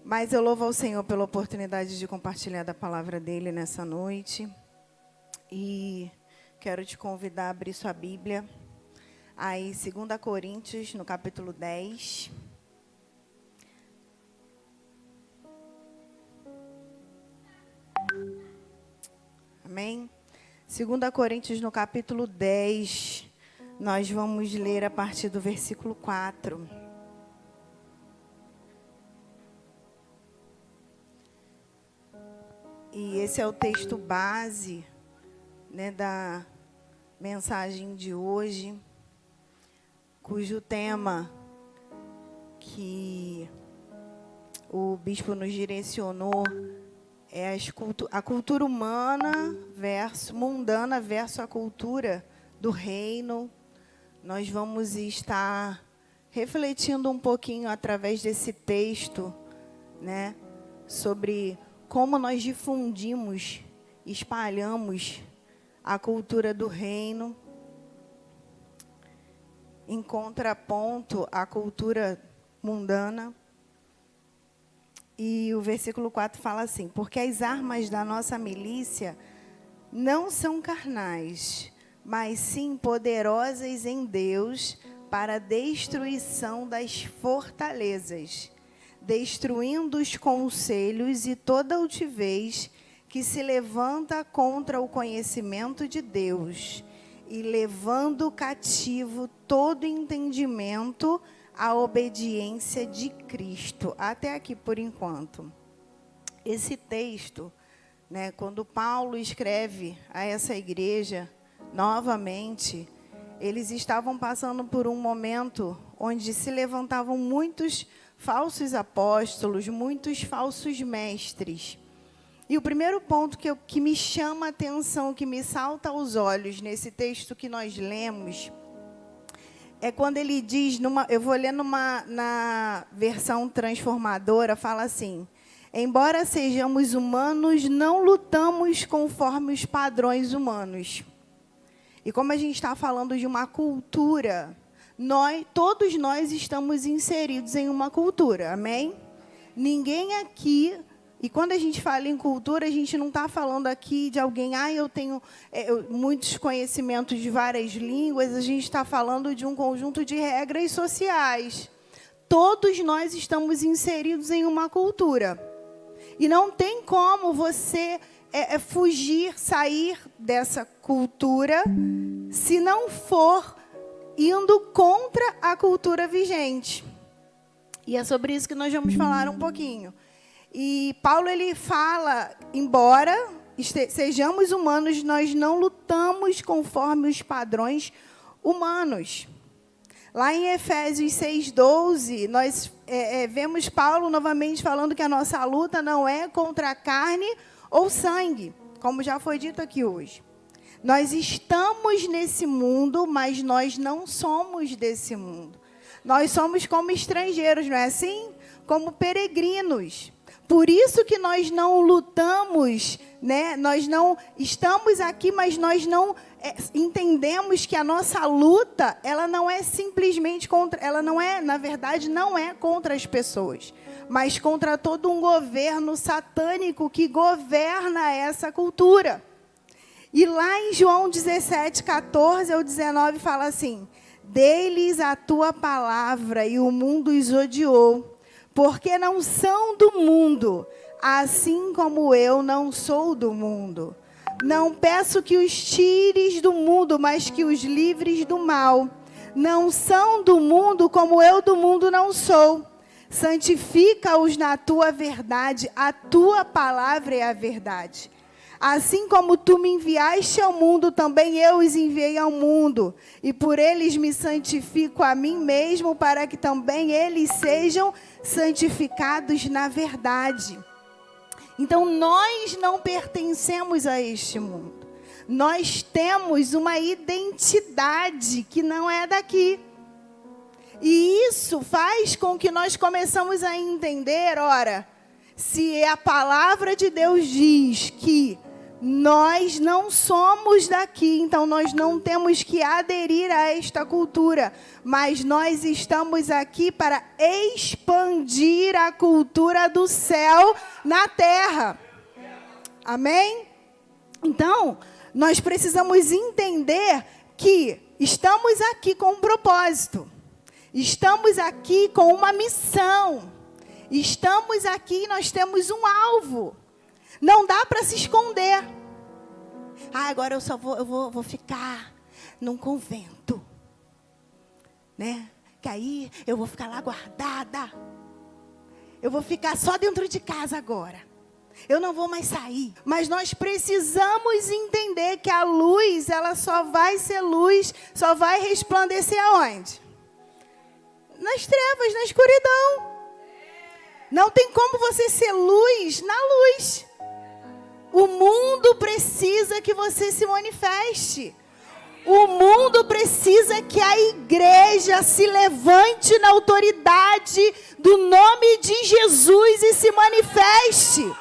Mas eu louvo ao Senhor pela oportunidade de compartilhar da palavra dele nessa noite. E quero te convidar a abrir sua Bíblia aí, 2 Coríntios, no capítulo 10. Amém? 2 Coríntios, no capítulo 10, nós vamos ler a partir do versículo 4. E esse é o texto base, né, da mensagem de hoje, cujo tema que o bispo nos direcionou é a cultura humana mundana versus a cultura do reino. Nós vamos estar refletindo um pouquinho através desse texto, né, sobre como nós difundimos, espalhamos a cultura do reino, em contraponto à cultura mundana. E o versículo 4 fala assim: porque as armas da nossa milícia não são carnais, mas sim poderosas em Deus para a destruição das fortalezas, destruindo os conselhos e toda altivez que se levanta contra o conhecimento de Deus, e levando cativo todo entendimento à obediência de Cristo. Até aqui por enquanto. Esse texto, né, quando Paulo escreve a essa igreja, novamente, eles estavam passando por um momento onde se levantavam muitos falsos apóstolos, muitos falsos mestres. E o primeiro ponto que me chama a atenção, que me salta aos olhos nesse texto que nós lemos, é quando ele diz, eu vou ler na versão transformadora, fala assim: embora sejamos humanos, não lutamos conforme os padrões humanos. E como a gente está falando de uma cultura, todos nós estamos inseridos em uma cultura, amém? Ninguém aqui, e quando a gente fala em cultura, a gente não está falando aqui de alguém, eu tenho muitos conhecimentos de várias línguas, a gente está falando de um conjunto de regras sociais. Todos nós estamos inseridos em uma cultura. E não tem como você fugir, sair dessa cultura, se não for indo contra a cultura vigente. E é sobre isso que nós vamos falar um pouquinho. E Paulo, ele fala, embora sejamos humanos, nós não lutamos conforme os padrões humanos. Lá em Efésios 6:12, nós vemos Paulo novamente falando que a nossa luta não é contra a carne ou sangue, como já foi dito aqui hoje. Nós estamos nesse mundo, mas nós não somos desse mundo. Nós somos como estrangeiros, não é assim? Como peregrinos. Por isso que nós não lutamos, né? Nós não estamos aqui, mas nós não entendemos que a nossa luta, ela não é simplesmente contra, ela não é, na verdade, não é contra as pessoas, mas contra todo um governo satânico que governa essa cultura. E lá em João 17:14-19 fala assim: dei-lhes a tua palavra e o mundo os odiou, porque não são do mundo, assim como eu não sou do mundo. Não peço que os tires do mundo, mas que os livres do mal. Não são do mundo, como eu do mundo não sou. Santifica-os na tua verdade, a tua palavra é a verdade. Assim como tu me enviaste ao mundo, também eu os enviei ao mundo. E por eles me santifico a mim mesmo, para que também eles sejam santificados na verdade. Então, nós não pertencemos a este mundo. Nós temos uma identidade que não é daqui. E isso faz com que nós começamos a entender, ora, se a palavra de Deus diz que Nós não somos daqui, então nós não temos que aderir a esta cultura, mas nós estamos aqui para expandir a cultura do céu na terra. Amém? Então, nós precisamos entender que estamos aqui com um propósito. Estamos aqui com uma missão. Estamos aqui e nós temos um alvo. Não dá para se esconder. Agora eu vou ficar num convento, né? Que aí eu vou ficar lá guardada. Eu vou ficar só dentro de casa agora. Eu não vou mais sair. Mas nós precisamos entender que a luz, ela só vai ser luz, só vai resplandecer aonde? Nas trevas, na escuridão. Não tem como você ser luz na luz. O mundo precisa que você se manifeste. O mundo precisa que a igreja se levante na autoridade do nome de Jesus e se manifeste.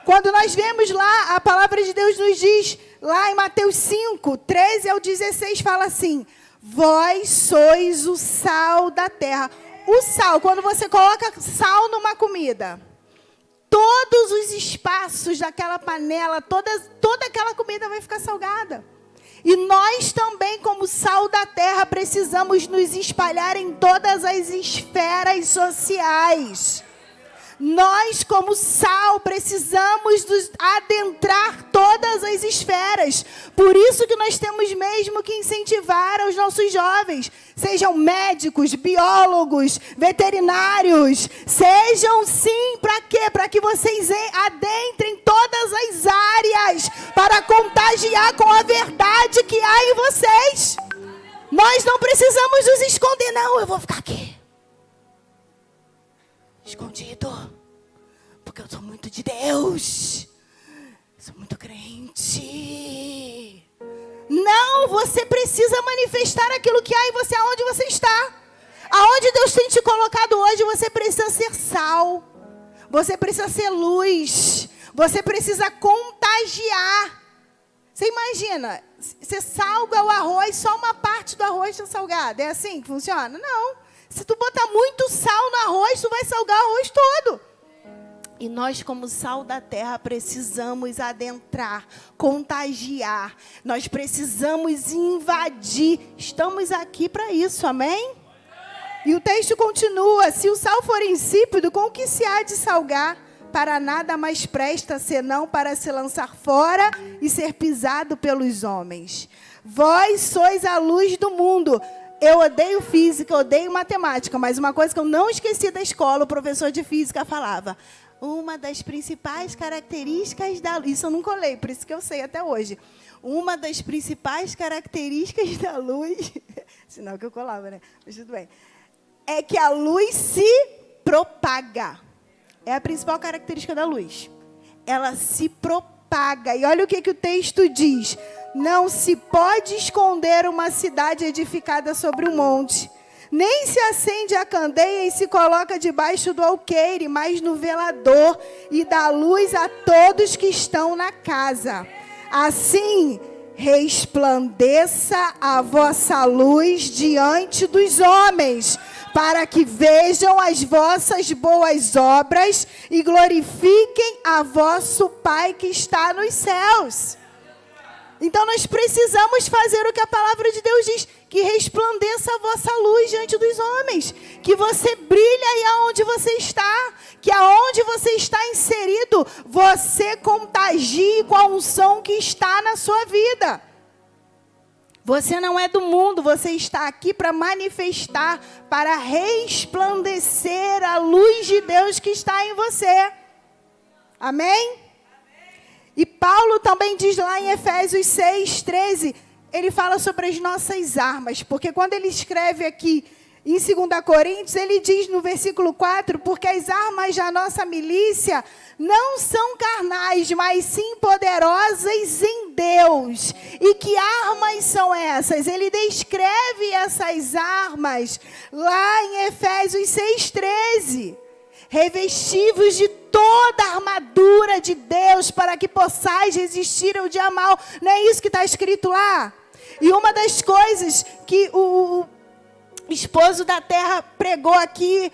Quando nós vemos lá, a palavra de Deus nos diz, lá em Mateus 5, 13 ao 16, fala assim: vós sois o sal da terra. O sal, quando você coloca sal numa comida, todos os espaços daquela panela, toda aquela comida vai ficar salgada. E nós também, como sal da terra, precisamos nos espalhar em todas as esferas sociais. Nós, como sal, precisamos nos adentrar todas as esferas. Por isso que nós temos mesmo que incentivar os nossos jovens. Sejam médicos, biólogos, veterinários. Sejam sim, para quê? Para que vocês adentrem todas as áreas. Para contagiar com a verdade que há em vocês. Nós não precisamos nos esconder. Não, eu vou ficar aqui escondido, porque eu sou muito de Deus, sou muito crente. Não, você precisa manifestar aquilo que há em você, aonde você está. Aonde Deus tem te colocado hoje, você precisa ser sal, você precisa ser luz, você precisa contagiar. Você imagina, você salga o arroz, só uma parte do arroz está salgada. É assim que funciona? Não. Se tu botar muito sal no arroz, tu vai salgar o arroz todo. E nós, como sal da terra, precisamos adentrar, contagiar. Nós precisamos invadir. Estamos aqui para isso, amém? E o texto continua: se o sal for insípido, com o que se há de salgar? Para nada mais presta, senão para se lançar fora e ser pisado pelos homens. Vós sois a luz do mundo. Eu odeio física, odeio matemática, mas uma coisa que eu não esqueci da escola, o professor de física falava: uma das principais características da luz, isso eu não colei, por isso que eu sei até hoje. Uma das principais características da luz, sinal que eu colava, né? Mas tudo bem. É que a luz se propaga. É a principal característica da luz. Ela se propaga. E olha o que o texto diz: não se pode esconder uma cidade edificada sobre um monte. Nem se acende a candeia e se coloca debaixo do alqueire, mas no velador, e dá luz a todos que estão na casa. Assim, resplandeça a vossa luz diante dos homens, para que vejam as vossas boas obras e glorifiquem a vosso Pai que está nos céus. Então nós precisamos fazer o que a palavra de Deus diz, que resplandeça a vossa luz diante dos homens, que você brilhe aí aonde você está, que aonde você está inserido, você contagie com a unção que está na sua vida. Você não é do mundo, você está aqui para manifestar, para resplandecer a luz de Deus que está em você. Amém? E Paulo também diz lá em Efésios 6, 13, ele fala sobre as nossas armas, porque quando ele escreve aqui em 2 Coríntios, ele diz no versículo 4, porque as armas da nossa milícia não são carnais, mas sim poderosas em Deus. E que armas são essas? Ele descreve essas armas lá em Efésios 6, 13. Revestivos de toda a armadura de Deus, para que possais resistir ao dia mal. Não é isso que está escrito lá? E uma das coisas que o esposo da terra pregou aqui,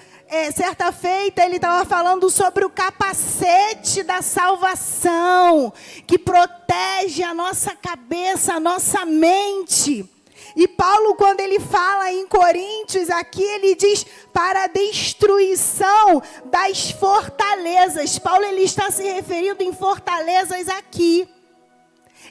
certa feita, ele estava falando sobre o capacete da salvação, que protege a nossa cabeça, a nossa mente. E Paulo, quando ele fala em Coríntios, aqui ele diz para a destruição das fortalezas. Paulo, ele está se referindo em fortalezas aqui.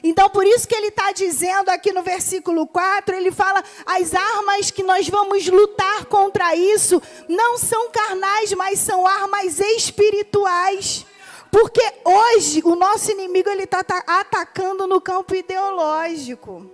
Então, por isso que ele está dizendo aqui no versículo 4, ele fala, as armas que nós vamos lutar contra isso, não são carnais, mas são armas espirituais. Porque hoje, o nosso inimigo, ele está atacando no campo ideológico.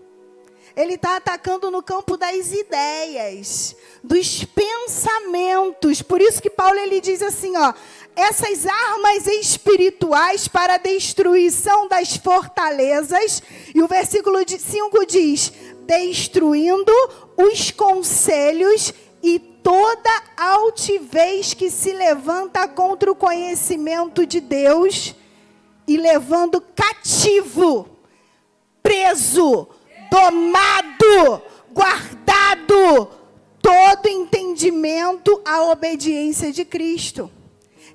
Ele está atacando no campo das ideias, dos pensamentos. Por isso que Paulo, ele diz assim, ó, essas armas espirituais para a destruição das fortalezas. E o versículo 5 diz, destruindo os conselhos e toda altivez que se levanta contra o conhecimento de Deus, e levando cativo, preso, domado, guardado, todo entendimento à obediência de Cristo.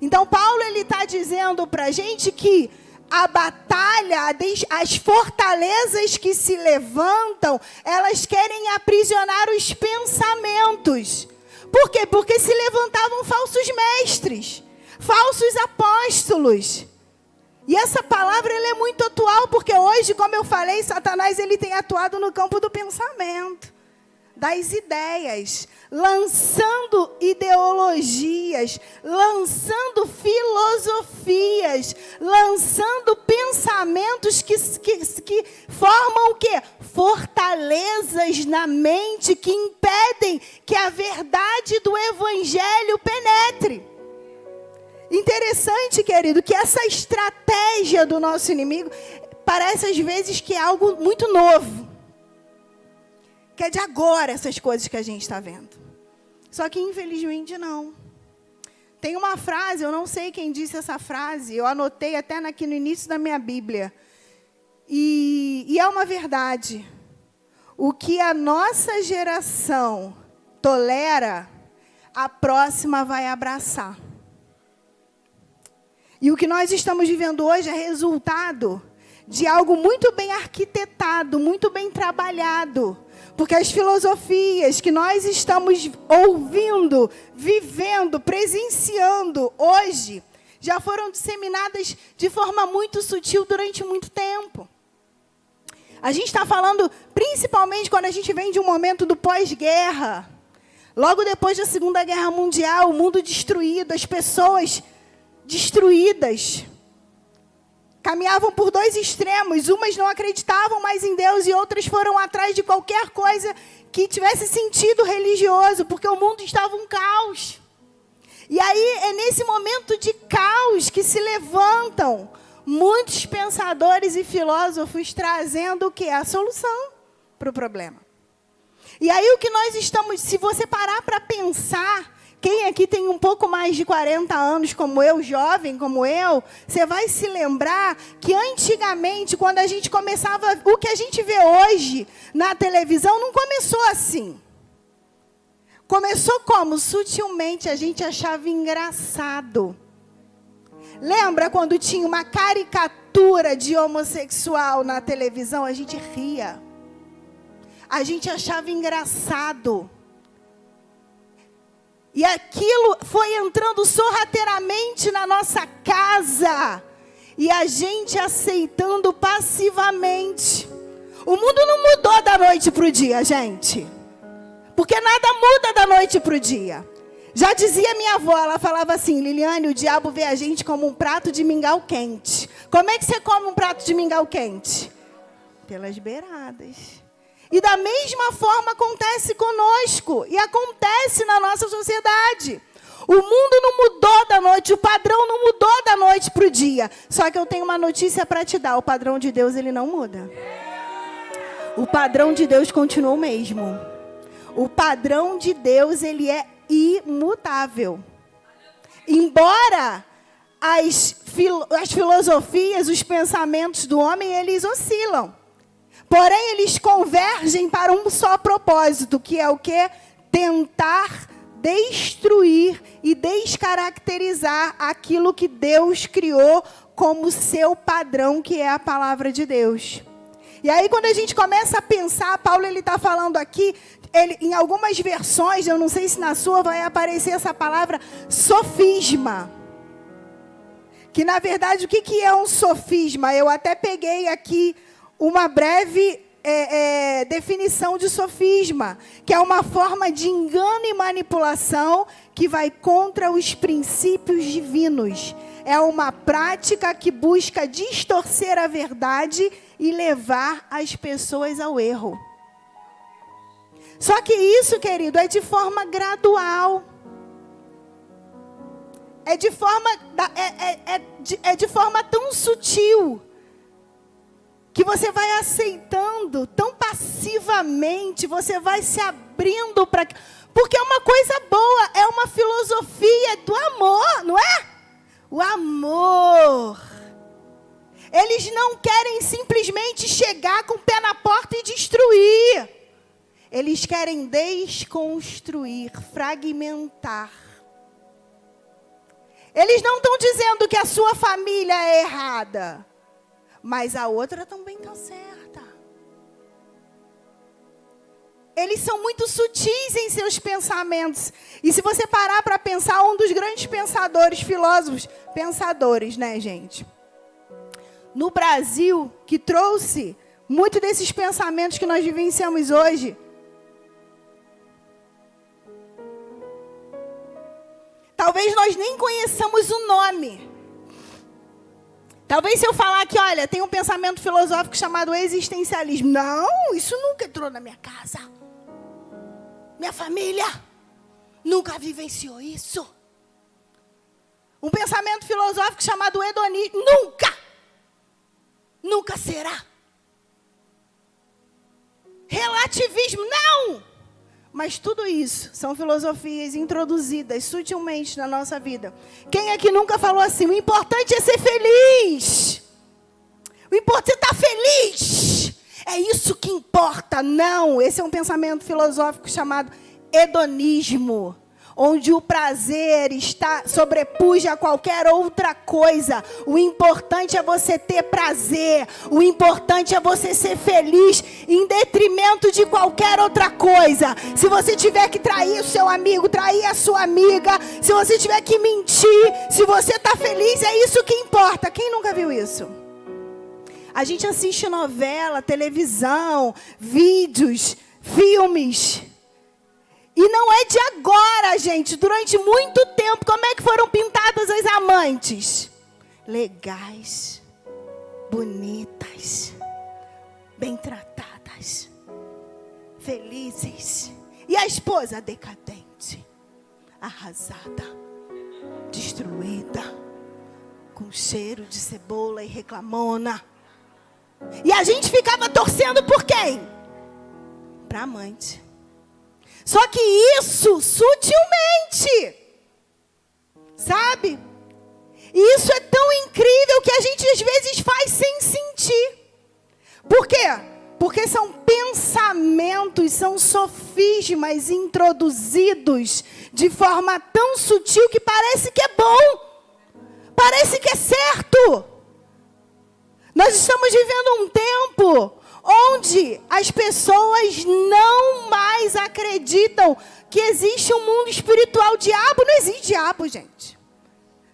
Então, Paulo, ele está dizendo para a gente que a batalha, as fortalezas que se levantam, elas querem aprisionar os pensamentos. Por quê? Porque se levantavam falsos mestres, falsos apóstolos. E essa palavra, ela é muito atual, porque hoje, como eu falei, Satanás, ele tem atuado no campo do pensamento, das ideias, lançando ideologias, lançando filosofias, lançando pensamentos que formam o quê? Fortalezas na mente que impedem que a verdade do evangelho penetre. Interessante, querido, que essa estratégia do nosso inimigo parece às vezes que é algo muito novo. Que é de agora essas coisas que a gente está vendo. Só que infelizmente não. Tem uma frase, eu não sei quem disse essa frase, eu anotei até aqui no início da minha Bíblia. E é uma verdade. O que a nossa geração tolera, a próxima vai abraçar. E o que nós estamos vivendo hoje é resultado de algo muito bem arquitetado, muito bem trabalhado. Porque as filosofias que nós estamos ouvindo, vivendo, presenciando hoje, já foram disseminadas de forma muito sutil durante muito tempo. A gente está falando, principalmente quando a gente vem de um momento do pós-guerra. Logo depois da Segunda Guerra Mundial, o mundo destruído, as pessoas destruídas. Caminhavam por dois extremos. Umas não acreditavam mais em Deus e outras foram atrás de qualquer coisa que tivesse sentido religioso, porque o mundo estava um caos. E aí é nesse momento de caos que se levantam muitos pensadores e filósofos trazendo o quê? A solução para o problema. E aí o que nós estamos, se você parar para pensar, quem aqui tem um pouco mais de 40 anos, como eu, jovem como eu, você vai se lembrar que antigamente, quando a gente começava, o que a gente vê hoje na televisão não começou assim. Começou como? Sutilmente a gente achava engraçado. Lembra quando tinha uma caricatura de homossexual na televisão? A gente ria. A gente achava engraçado. E aquilo foi entrando sorrateiramente na nossa casa. E a gente aceitando passivamente. O mundo não mudou da noite para o dia, gente. Porque nada muda da noite para o dia. Já dizia minha avó, ela falava assim, Liliane, o diabo vê a gente como um prato de mingau quente. Como é que você come um prato de mingau quente? Pelas beiradas. E da mesma forma acontece conosco. E acontece na nossa sociedade. O mundo não mudou da noite, o padrão não mudou da noite para o dia. Só que eu tenho uma notícia para te dar. O padrão de Deus, ele não muda. O padrão de Deus continua o mesmo. O padrão de Deus, ele é imutável. Embora as filosofias, os pensamentos do homem, eles oscilam. Porém, eles convergem para um só propósito, que é o quê? Tentar destruir e descaracterizar aquilo que Deus criou como seu padrão, que é a palavra de Deus. E aí, quando a gente começa a pensar, Paulo está falando aqui, em algumas versões, eu não sei se na sua vai aparecer essa palavra, sofisma. Que, na verdade, o que é um sofisma? Eu até peguei aqui uma breve definição de sofisma, que é uma forma de engano e manipulação que vai contra os princípios divinos. É uma prática que busca distorcer a verdade e levar as pessoas ao erro. Só que isso, querido, é de forma gradual. É de forma tão sutil, que você vai aceitando tão passivamente, você vai se abrindo para... Porque é uma coisa boa, é uma filosofia do amor, não é? O amor. Eles não querem simplesmente chegar com o pé na porta e destruir. Eles querem desconstruir, fragmentar. Eles não estão dizendo que a sua família é errada, mas a outra também está certa. Eles são muito sutis em seus pensamentos. E se você parar para pensar, um dos grandes pensadores, filósofos, pensadores, né, gente? No Brasil, que trouxe muito desses pensamentos que nós vivenciamos hoje. Talvez nós nem conheçamos o nome. Talvez se eu falar que, olha, tem um pensamento filosófico chamado existencialismo. Não, isso nunca entrou na minha casa. Minha família nunca vivenciou isso. Um pensamento filosófico chamado hedonismo. Nunca será. Relativismo, não. Mas tudo isso são filosofias introduzidas sutilmente na nossa vida. Quem é que nunca falou assim? O importante é ser feliz. O importante é estar feliz. É isso que importa. Não, esse é um pensamento filosófico chamado hedonismo, onde o prazer está sobrepuja a qualquer outra coisa. O importante é você ter prazer. O importante é você ser feliz em detrimento de qualquer outra coisa. Se você tiver que trair o seu amigo, trair a sua amiga, se você tiver que mentir, se você está feliz, é isso que importa. Quem nunca viu isso? A gente assiste novela, televisão, vídeos, filmes. E não é de agora, gente. Durante muito tempo, como é que foram pintadas as amantes? Legais, bonitas, bem tratadas, felizes. E a esposa decadente, arrasada, destruída, com cheiro de cebola e reclamona. E a gente ficava torcendo por quem? Para amante. Só que isso sutilmente, sabe? E isso é tão incrível que a gente às vezes faz sem sentir. Por quê? Porque são pensamentos, são sofismas introduzidos de forma tão sutil que parece que é bom, parece que é certo. Nós estamos vivendo um tempo onde as pessoas não mais acreditam que existe um mundo espiritual. Diabo, não existe diabo, gente.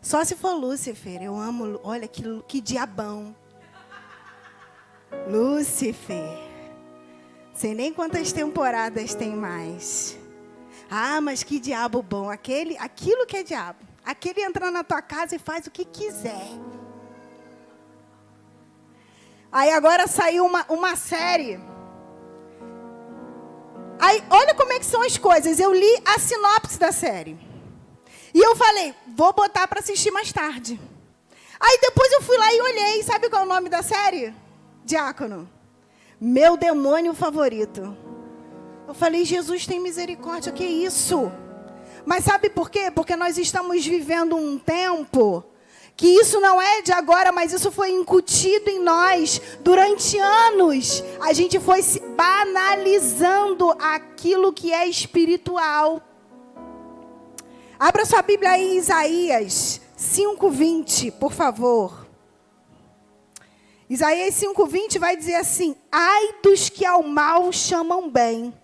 Só se for Lúcifer. Eu amo, olha que diabão. Lúcifer. Sei nem quantas temporadas tem mais. Ah, mas que diabo bom. Aquilo que é diabo. Aquele entra na tua casa e faz o que quiser. Aí agora saiu uma série. Aí, olha como é que são as coisas. Eu li a sinopse da série. E eu falei, vou botar para assistir mais tarde. Aí depois eu fui lá e olhei. Sabe qual é o nome da série? Diácono. Meu demônio favorito. Eu falei, Jesus tem misericórdia, que isso? Mas sabe por quê? Porque nós estamos vivendo um tempo que isso não é de agora, mas isso foi incutido em nós durante anos. A gente foi se banalizando aquilo que é espiritual. Abra sua Bíblia aí em Isaías 5:20, por favor. Isaías 5:20 vai dizer assim: ai dos que ao mal chamam bem,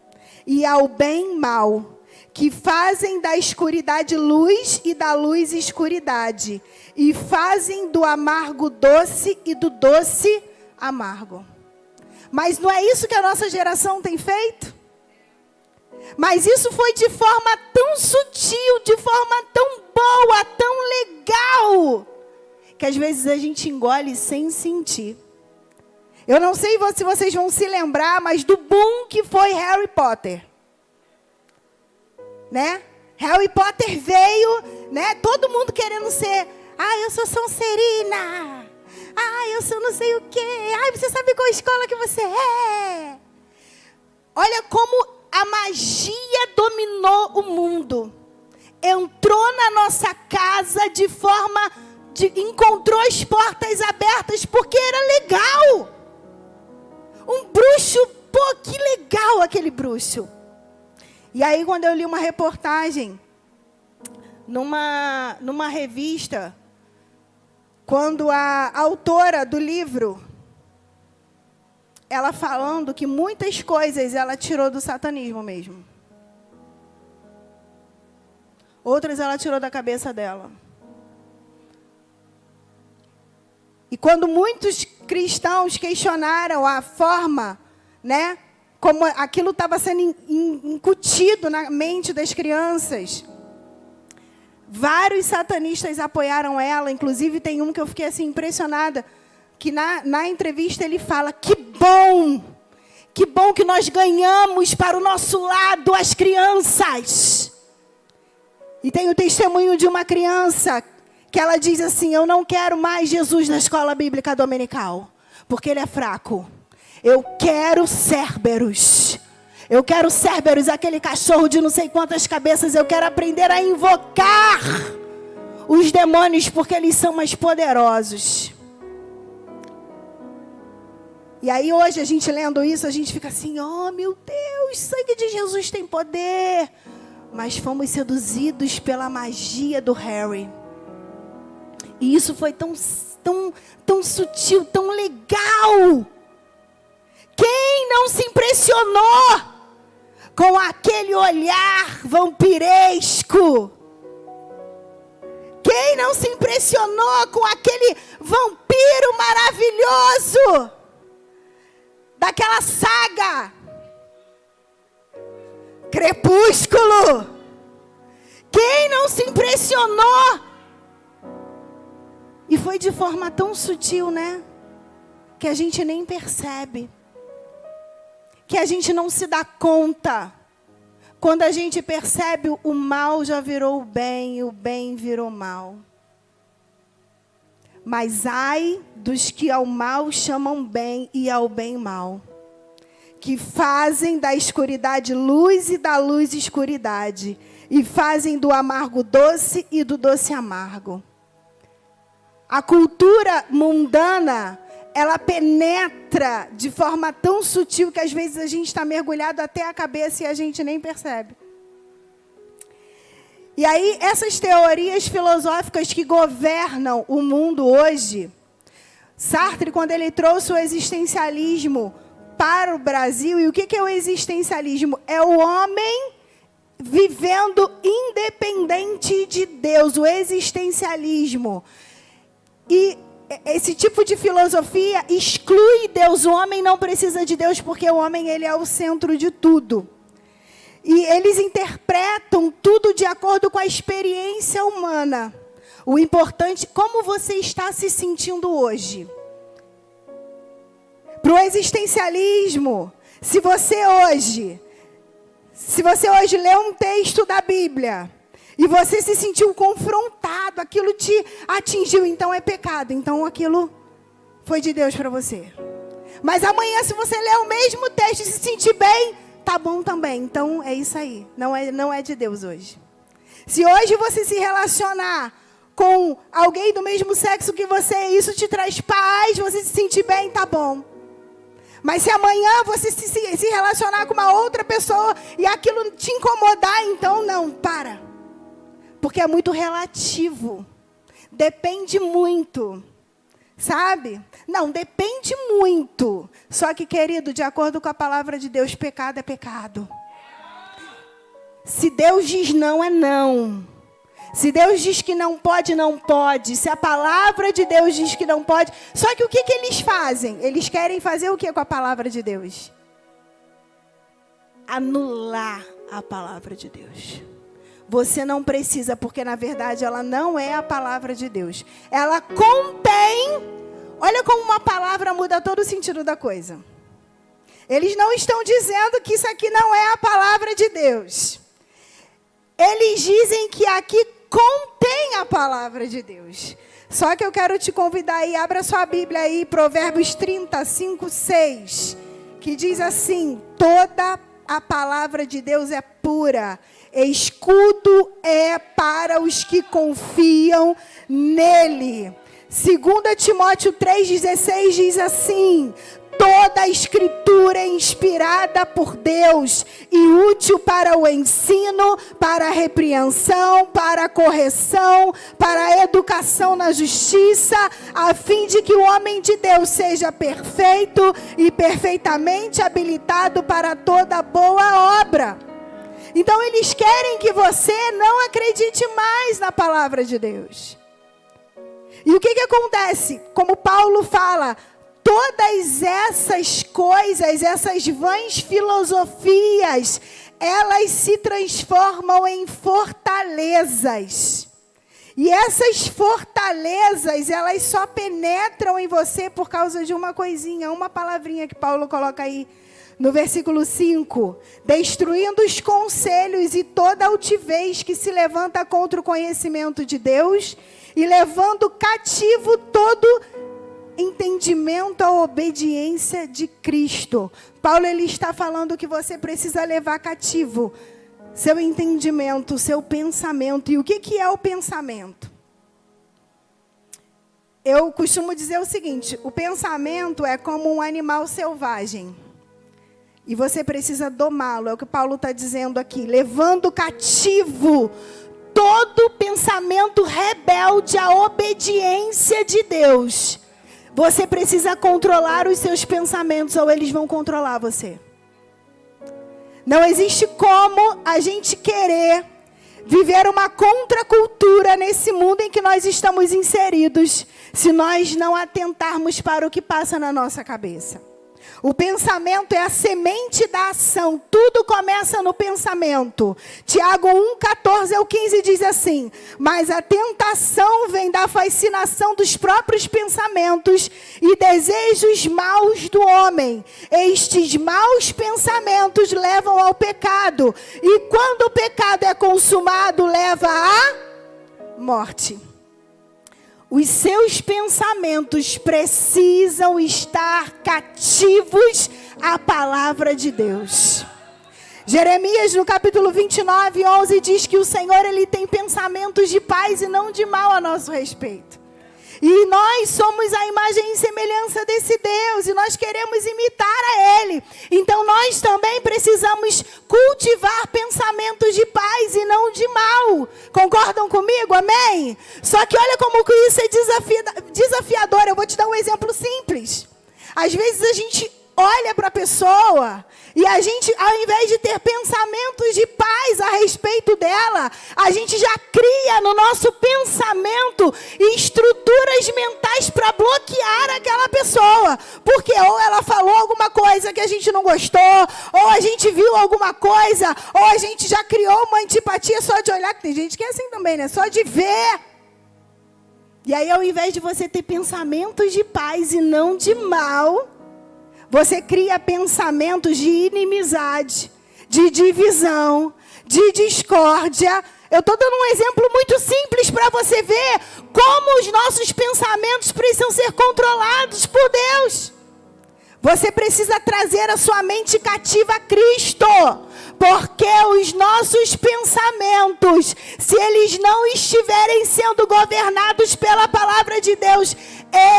e ao bem mal, que fazem da escuridade luz e da luz escuridade, e fazem do amargo doce e do doce amargo. Mas não é isso que a nossa geração tem feito? Mas isso foi de forma tão sutil, de forma tão boa, tão legal, que às vezes a gente engole sem sentir. Eu não sei se vocês vão se lembrar, mas do boom que foi Harry Potter. Né? Harry Potter veio, né? Todo mundo querendo ser, eu sou Sonserina. Eu sou não sei o quê. Você sabe qual escola que você é? Olha como a magia dominou o mundo. Entrou na nossa casa de forma encontrou as portas abertas porque era legal. Um bruxo, que legal aquele bruxo. E aí, quando eu li uma reportagem numa revista, quando a autora do livro, ela falando que muitas coisas ela tirou do satanismo mesmo. Outras ela tirou da cabeça dela. E quando muitos cristãos questionaram a forma, né, como aquilo estava sendo incutido na mente das crianças, vários satanistas apoiaram ela. Inclusive tem um que eu fiquei assim impressionada, que na entrevista ele fala: que bom que nós ganhamos para o nosso lado as crianças. E tem o testemunho de uma criança que ela diz assim: eu não quero mais Jesus na escola bíblica dominical, porque ele é fraco. Eu quero Cerberus. Eu quero Cerberus, aquele cachorro de não sei quantas cabeças. Eu quero aprender a invocar os demônios, porque eles são mais poderosos. E aí hoje a gente lendo isso, a gente fica assim: oh meu Deus, sangue de Jesus tem poder. Mas fomos seduzidos pela magia do Harry. E isso foi tão sutil, tão legal. Quem não se impressionou com aquele olhar vampiresco? Quem não se impressionou com aquele vampiro maravilhoso daquela saga Crepúsculo? Quem não se impressionou? E foi de forma tão sutil, né? Que a gente nem percebe. Que a gente não se dá conta. Quando a gente percebe, o mal já virou o bem, e o bem virou mal. Mas ai dos que ao mal chamam bem e ao bem mal, que fazem da escuridade luz e da luz escuridade, e fazem do amargo doce e do doce amargo. A cultura mundana, ela penetra de forma tão sutil que às vezes a gente está mergulhado até a cabeça e a gente nem percebe. E aí, essas teorias filosóficas que governam o mundo hoje, Sartre, quando ele trouxe o existencialismo para o Brasil, e o que é o existencialismo? É o homem vivendo independente de Deus, o existencialismo. E esse tipo de filosofia exclui Deus. O homem não precisa de Deus porque o homem ele é o centro de tudo. E eles interpretam tudo de acordo com a experiência humana. O importante, como você está se sentindo hoje? Para o existencialismo, se você hoje lê um texto da Bíblia e você se sentiu confrontado, aquilo te atingiu, então é pecado. Então aquilo foi de Deus para você. Mas amanhã, se você ler o mesmo texto e se sentir bem, tá bom também. Então é isso aí. Não é de Deus hoje. Se hoje você se relacionar com alguém do mesmo sexo que você, isso te traz paz, você se sentir bem, tá bom. Mas se amanhã você se relacionar com uma outra pessoa e aquilo te incomodar, então não, para. Porque é muito relativo. Depende muito. Sabe? Não, depende muito. Só que, querido, de acordo com a palavra de Deus, pecado é pecado. Se Deus diz não, é não. Se Deus diz que não pode, não pode. Se a palavra de Deus diz que não pode. Só que o que eles fazem? Eles querem fazer o que com a palavra de Deus? Anular a palavra de Deus. Você não precisa, porque na verdade ela não é a palavra de Deus. Ela contém. Olha como uma palavra muda todo o sentido da coisa. Eles não estão dizendo que isso aqui não é a palavra de Deus. Eles dizem que aqui contém a palavra de Deus. Só que eu quero te convidar aí, abra sua Bíblia aí, Provérbios 35, 6, que diz assim: toda a palavra de Deus é pura, escudo é para os que confiam nele. 2 Timóteo 3,16 diz assim: toda a escritura é inspirada por Deus e útil para o ensino, para a repreensão, para a correção, para a educação na justiça, a fim de que o homem de Deus seja perfeito e perfeitamente habilitado para toda boa obra. Então eles querem que você não acredite mais na palavra de Deus. E o que acontece? Como Paulo fala, todas essas coisas, essas vãs filosofias, elas se transformam em fortalezas. E essas fortalezas, elas só penetram em você por causa de uma coisinha, uma palavrinha que Paulo coloca aí no versículo 5. Destruindo os conselhos e toda altivez que se levanta contra o conhecimento de Deus e levando cativo todo entendimento à obediência de Cristo. Paulo, ele está falando que você precisa levar cativo seu entendimento, seu pensamento. E o que é o pensamento? Eu costumo dizer o seguinte: o pensamento é como um animal selvagem. E você precisa domá-lo, é o que Paulo está dizendo aqui. Levando cativo todo pensamento rebelde à obediência de Deus. Você precisa controlar os seus pensamentos ou eles vão controlar você. Não existe como a gente querer viver uma contracultura nesse mundo em que nós estamos inseridos, se nós não atentarmos para o que passa na nossa cabeça. O pensamento é a semente da ação. Tudo começa no pensamento. Tiago 1:14-15 diz assim: mas a tentação vem da fascinação dos próprios pensamentos e desejos maus do homem. Estes maus pensamentos levam ao pecado. E quando o pecado é consumado, leva à morte. Os seus pensamentos precisam estar cativos à palavra de Deus. Jeremias, no capítulo 29:11, diz que o Senhor, ele tem pensamentos de paz e não de mal a nosso respeito. E nós somos a imagem e semelhança desse Deus, e nós queremos imitar a Ele. Então nós também precisamos cultivar pensamentos de paz e não de mal. Concordam comigo? Amém? Só que olha como que isso é desafiador. Eu vou te dar um exemplo simples. Às vezes a gente olha para a pessoa e a gente, ao invés de ter pensamentos de paz a respeito dela, a gente já cria no nosso pensamento estruturas mentais para bloquear aquela pessoa. Porque ou ela falou alguma coisa que a gente não gostou, ou a gente viu alguma coisa, ou a gente já criou uma antipatia só de olhar, que tem gente que é assim também, né? Só de ver. E aí, ao invés de você ter pensamentos de paz e não de mal, você cria pensamentos de inimizade, de divisão, de discórdia. Eu estou dando um exemplo muito simples para você ver como os nossos pensamentos precisam ser controlados por Deus. Você precisa trazer a sua mente cativa a Cristo. Porque os nossos pensamentos, se eles não estiverem sendo governados pela palavra de Deus,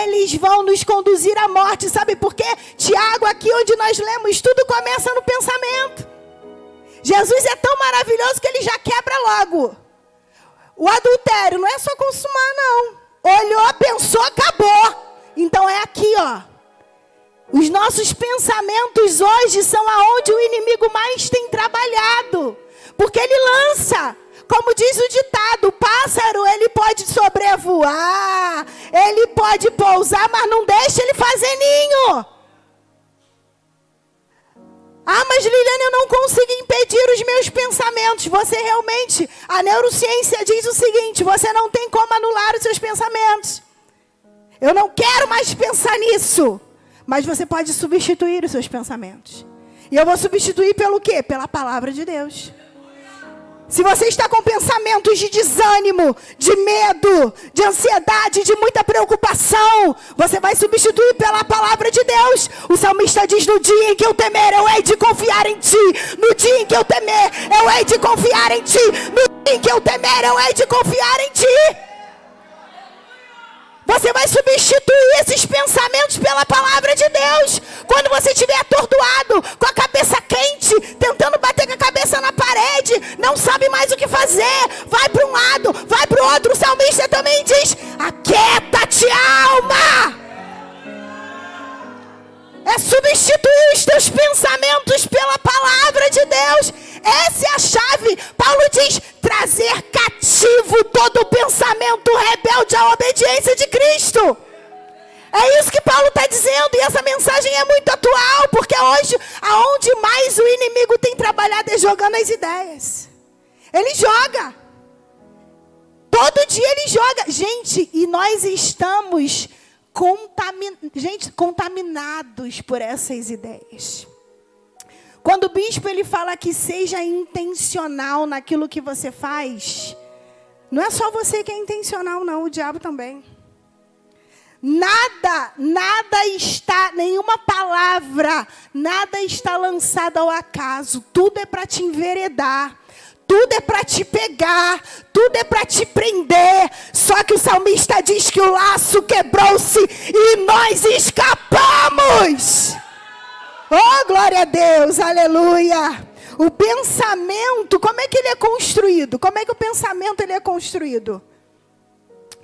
eles vão nos conduzir à morte. Sabe por quê? Tiago, aqui onde nós lemos, tudo começa no pensamento. Jesus é tão maravilhoso que ele já quebra logo. O adultério não é só consumar, não. Olhou, pensou, acabou. Então é aqui, ó. Os nossos pensamentos hoje são aonde o inimigo mais tem trabalhado. Porque ele lança, como diz o ditado, o pássaro ele pode sobrevoar, ele pode pousar, mas não deixa ele fazer ninho. Ah, mas Liliane, eu não consigo impedir os meus pensamentos. Você realmente, a neurociência diz o seguinte, você não tem como anular os seus pensamentos. Eu não quero mais pensar nisso. Mas você pode substituir os seus pensamentos. E eu vou substituir pelo quê? Pela palavra de Deus. Se você está com pensamentos de desânimo, de medo, de ansiedade, de muita preocupação, você vai substituir pela palavra de Deus. O salmista diz, no dia em que eu temer, eu hei de confiar em ti. No dia em que eu temer, eu hei de confiar em ti. No dia em que eu temer, eu hei de confiar em ti. Você vai substituir esses pensamentos pela palavra de Deus. Quando você estiver atordoado, com a cabeça quente, tentando bater com a cabeça na parede, não sabe mais o que fazer, vai para um lado, vai para o outro. O salmista também diz, aquieta-te, alma. É substituir os teus pensamentos pela palavra de Deus. Essa é a chave. Paulo diz, trazer cativo todo o pensamento rebelde à obediência de Cristo. É isso que Paulo está dizendo. E essa mensagem é muito atual. Porque hoje, aonde mais o inimigo tem trabalhado é jogando as ideias. Ele joga. Todo dia ele joga. Gente, e nós estamos contaminados por essas ideias. Quando o bispo ele fala que seja intencional naquilo que você faz, não é só você que é intencional, não, o diabo também. Nada está, nenhuma palavra, nada está lançado ao acaso. Tudo é para te enveredar. Tudo é para te pegar, tudo é para te prender. Só que o salmista diz que o laço quebrou-se e nós escapamos. Oh, glória a Deus, aleluia. O pensamento, como é que ele é construído? Como é que o pensamento ele é construído?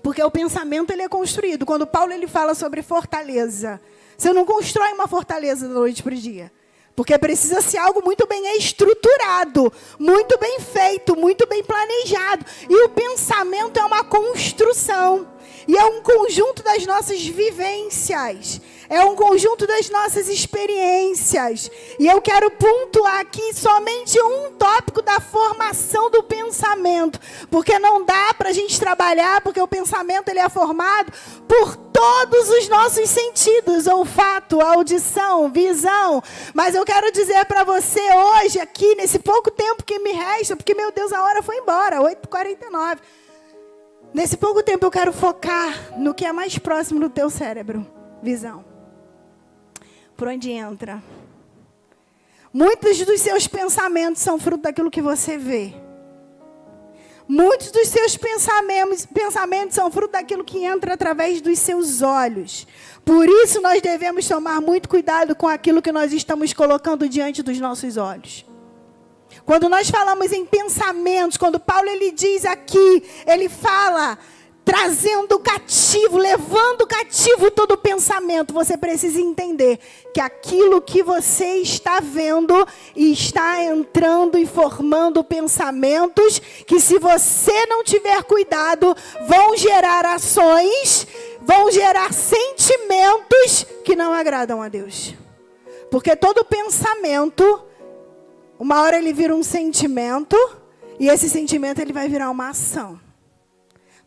Porque o pensamento ele é construído. Quando Paulo ele fala sobre fortaleza, você não constrói uma fortaleza da noite para o dia. Porque precisa ser algo muito bem estruturado, muito bem feito, muito bem planejado. E o pensamento é uma construção. E é um conjunto das nossas vivências. É um conjunto das nossas experiências. E eu quero pontuar aqui somente um tópico da formação do pensamento. Porque não dá para a gente trabalhar, porque o pensamento ele é formado por todos os nossos sentidos. Olfato, audição, visão. Mas eu quero dizer para você hoje, aqui, nesse pouco tempo que me resta, porque, meu Deus, a hora foi embora, 8h49. Nesse pouco tempo eu quero focar no que é mais próximo do teu cérebro. Visão. Por onde entra. Muitos dos seus pensamentos são fruto daquilo que você vê. Muitos dos seus pensamentos são fruto daquilo que entra através dos seus olhos. Por isso nós devemos tomar muito cuidado com aquilo que nós estamos colocando diante dos nossos olhos. Quando nós falamos em pensamentos, quando Paulo ele diz aqui, ele fala, trazendo cativo, levando cativo todo pensamento. Você precisa entender que aquilo que você está vendo está entrando e formando pensamentos que, se você não tiver cuidado, vão gerar ações, vão gerar sentimentos que não agradam a Deus. Porque todo pensamento, uma hora ele vira um sentimento, e esse sentimento ele vai virar uma ação.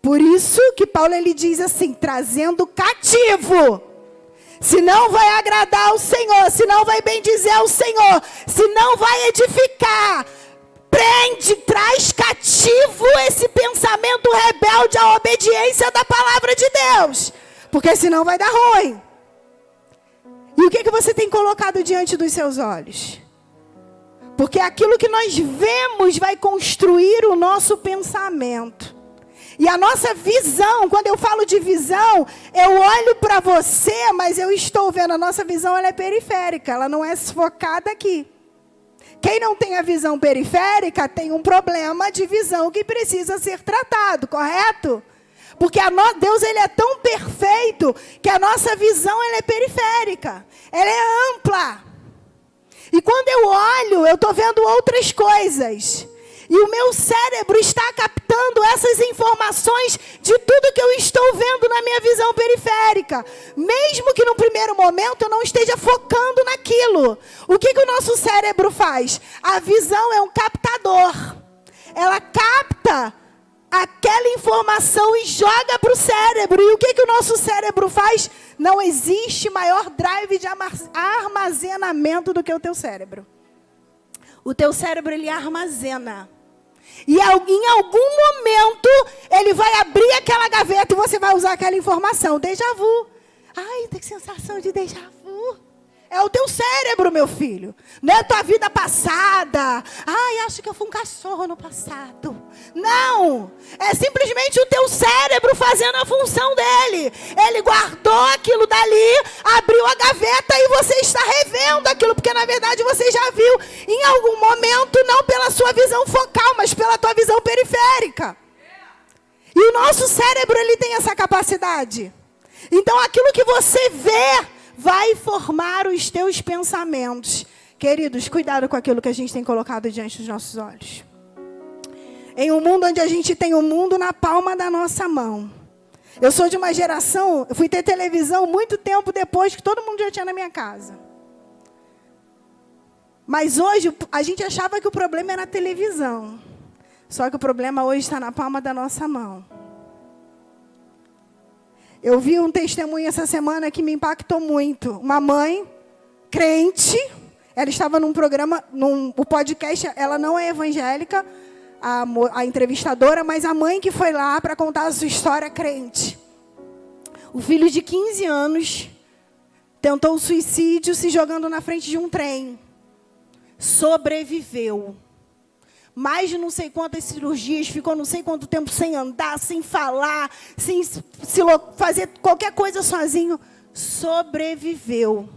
Por isso que Paulo ele diz assim, trazendo cativo. Se não vai agradar ao Senhor, se não vai bendizer ao Senhor, se não vai edificar, prende, traz cativo esse pensamento rebelde à obediência da palavra de Deus. Porque senão vai dar ruim. E o que você tem colocado diante dos seus olhos? Porque aquilo que nós vemos vai construir o nosso pensamento. E a nossa visão, quando eu falo de visão, eu olho para você, mas eu estou vendo, a nossa visão ela é periférica, ela não é focada aqui. Quem não tem a visão periférica tem um problema de visão que precisa ser tratado, correto? Porque Deus ele é tão perfeito que a nossa visão ela é periférica, ela é ampla. E quando eu olho, eu estou vendo outras coisas. E o meu cérebro está captando essas informações de tudo que eu estou vendo na minha visão periférica. Mesmo que no primeiro momento eu não esteja focando naquilo. O que o nosso cérebro faz? A visão é um captador. Ela capta aquela informação e joga para o cérebro. E o que o nosso cérebro faz? Não existe maior drive de armazenamento do que o teu cérebro. O teu cérebro, ele armazena. E em algum momento, ele vai abrir aquela gaveta e você vai usar aquela informação. Déjà vu. Ai, tem sensação de déjà vu. É o teu cérebro, meu filho. Não é a tua vida passada. Ai, acho que eu fui um cachorro no passado. Não. É simplesmente o teu cérebro fazendo a função dele. Ele guardou aquilo dali, abriu a gaveta e você está revendo aquilo. Porque, na verdade, você já viu em algum momento, não pela sua visão focal, mas pela tua visão periférica. E o nosso cérebro, ele tem essa capacidade. Então, aquilo que você vê vai formar os teus pensamentos. Queridos, cuidado com aquilo que a gente tem colocado diante dos nossos olhos. Em um mundo onde a gente tem o mundo na palma da nossa mão. Eu sou de uma geração, eu fui ter televisão muito tempo depois que todo mundo já tinha na minha casa. Mas hoje, a gente achava que o problema era a televisão. Só que o problema hoje está na palma da nossa mão. Eu vi um testemunho essa semana que me impactou muito. Uma mãe, crente, ela estava num programa, o podcast, ela não é evangélica, a entrevistadora, mas a mãe que foi lá para contar a sua história, crente. O filho de 15 anos tentou o suicídio se jogando na frente de um trem. Sobreviveu. Mais de não sei quantas cirurgias, ficou não sei quanto tempo sem andar, sem falar, sem fazer qualquer coisa sozinho. Sobreviveu.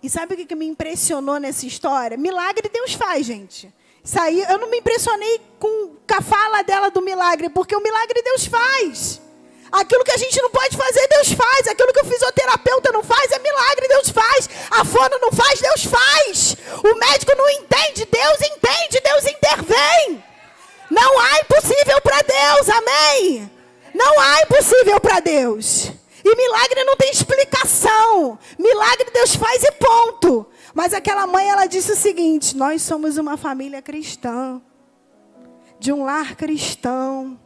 E sabe o que me impressionou nessa história? Milagre Deus faz, gente. Isso aí, eu não me impressionei com a fala dela do milagre, porque o milagre Deus faz. Aquilo que a gente não pode fazer, Deus faz. Aquilo que o fisioterapeuta não faz, é milagre, Deus faz. A fono não faz, Deus faz. O médico não entende, Deus intervém. Não há impossível para Deus, amém? Não há impossível para Deus. E milagre não tem explicação. Milagre Deus faz e ponto. Mas aquela mãe, ela disse o seguinte: nós somos uma família cristã, de um lar cristão.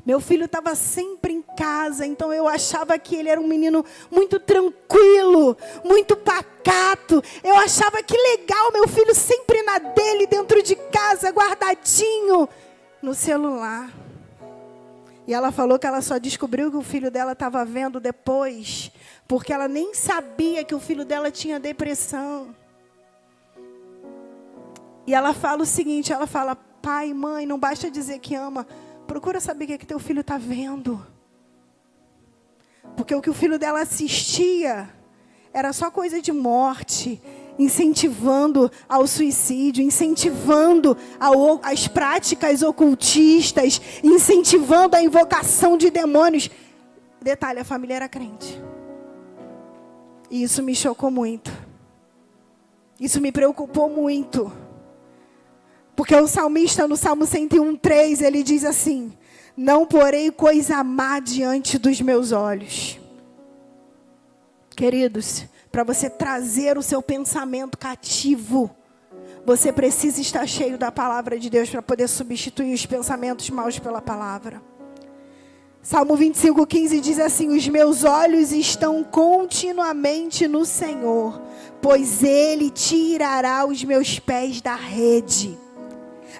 Meu filho estava sempre em casa, então eu achava que ele era um menino muito tranquilo, muito pacato. Eu achava que legal, meu filho sempre na dele, dentro de casa, guardadinho no celular. E ela falou que ela só descobriu que o filho dela estava vendo depois, porque ela nem sabia que o filho dela tinha depressão. E ela fala o seguinte, ela fala: pai, mãe, não basta dizer que ama, procura saber o que teu filho está vendo. Porque o que o filho dela assistia era só coisa de morte, incentivando ao suicídio, incentivando as práticas ocultistas, incentivando a invocação de demônios. Detalhe, a família era crente. E isso me chocou muito. Isso me preocupou muito. Porque o salmista, no Salmo 101:3, ele diz assim: não porei coisa má diante dos meus olhos. Queridos, para você trazer o seu pensamento cativo, você precisa estar cheio da palavra de Deus para poder substituir os pensamentos maus pela palavra. Salmo 25:15 diz assim: os meus olhos estão continuamente no Senhor, pois Ele tirará os meus pés da rede.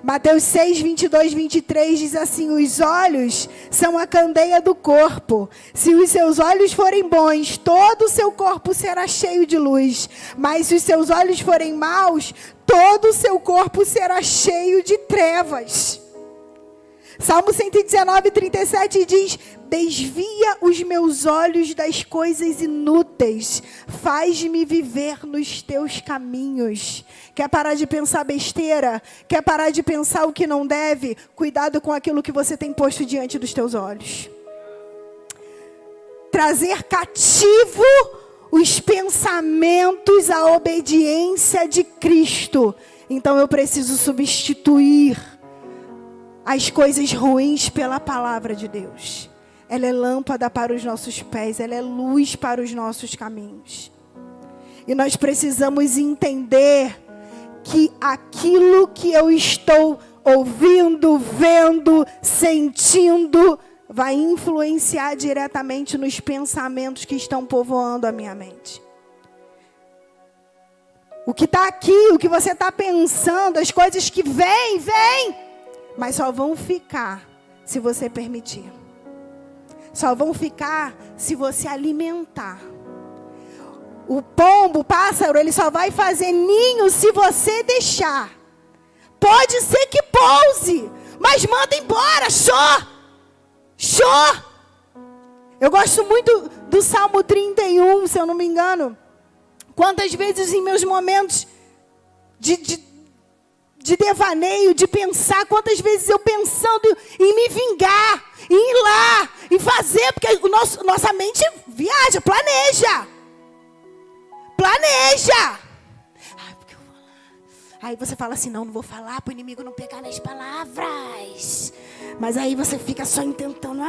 Mateus 6, 22, 23 diz assim: os olhos são a candeia do corpo. Se os seus olhos forem bons, todo o seu corpo será cheio de luz. Mas se os seus olhos forem maus, todo o seu corpo será cheio de trevas. Salmo 119, 37 diz: desvia os meus olhos das coisas inúteis, faz-me viver nos teus caminhos. Quer parar de pensar besteira? Quer parar de pensar o que não deve? Cuidado com aquilo que você tem posto diante dos teus olhos. Trazer cativo os pensamentos à obediência de Cristo. Então eu preciso substituir as coisas ruins pela palavra de Deus. Ela é lâmpada para os nossos pés, ela é luz para os nossos caminhos. E nós precisamos entender que aquilo que eu estou ouvindo, vendo, sentindo, vai influenciar diretamente nos pensamentos que estão povoando a minha mente. O que está aqui, o que você está pensando, as coisas que vêm, mas só vão ficar se você permitir. Só vão ficar se você alimentar. O pombo, o pássaro, ele só vai fazer ninho se você deixar. Pode ser que pouse, mas manda embora, show. Eu gosto muito do Salmo 31, se eu não me engano. Quantas vezes em meus momentos de devaneio, de pensar, quantas vezes eu pensando em me vingar, em ir lá, em fazer, porque nossa mente viaja, planeja. Ai, porque eu vou lá. Aí você fala assim: não vou falar para o inimigo não pegar nas palavras. Mas aí você fica só intentando.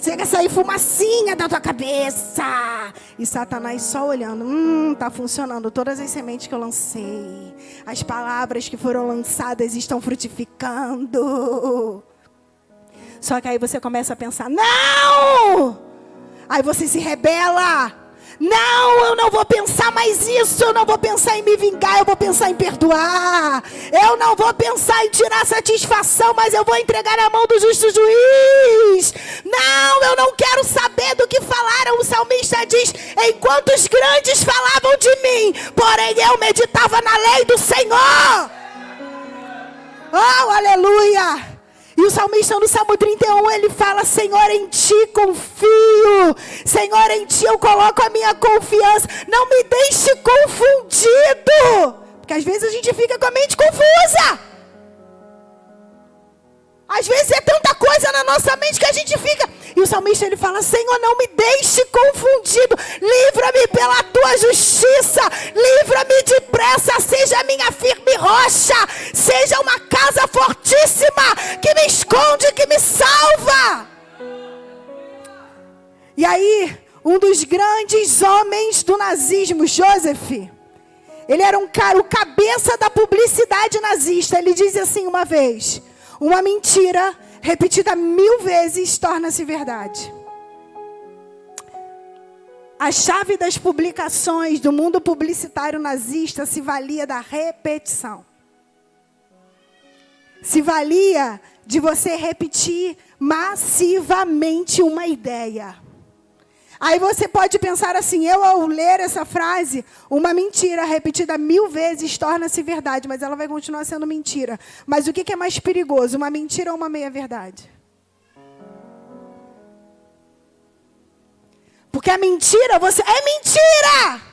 Chega a sair fumacinha da tua cabeça. E Satanás só olhando. Tá funcionando. Todas as sementes que eu lancei, as palavras que foram lançadas estão frutificando. Só que aí você começa a pensar: não! Aí você se rebela. Não, eu não vou pensar mais isso. Eu não vou pensar em me vingar. Eu vou pensar em perdoar. Eu não vou pensar em tirar satisfação, mas eu vou entregar na mão do justo juiz. Não, eu não quero saber do que falaram. O salmista diz: enquanto os grandes falavam de mim, porém eu meditava na lei do Senhor. Oh, aleluia! E o salmista no Salmo 31, ele fala: Senhor, em ti confio. Senhor, em ti eu coloco a minha confiança. Não me deixe confundido. Porque às vezes a gente fica com a mente confusa. Às vezes é tanta coisa na nossa mente que a gente fica... E o salmista, ele fala: Senhor, não me deixe confundido. Livra-me pela tua justiça. Livra-me depressa. Seja a minha firme rocha. Seja uma casa fortíssima que me esconde, que me salva. E aí, um dos grandes homens do nazismo, Joseph, ele era o cabeça da publicidade nazista. Ele diz assim uma vez: uma mentira repetida 1000 vezes torna-se verdade. A chave das publicações do mundo publicitário nazista se valia da repetição. Se valia de você repetir massivamente uma ideia. Aí você pode pensar assim: eu, ao ler essa frase, uma mentira repetida 1000 vezes torna-se verdade, mas ela vai continuar sendo mentira. Mas o que é mais perigoso, uma mentira ou uma meia-verdade? Porque a mentira, é mentira!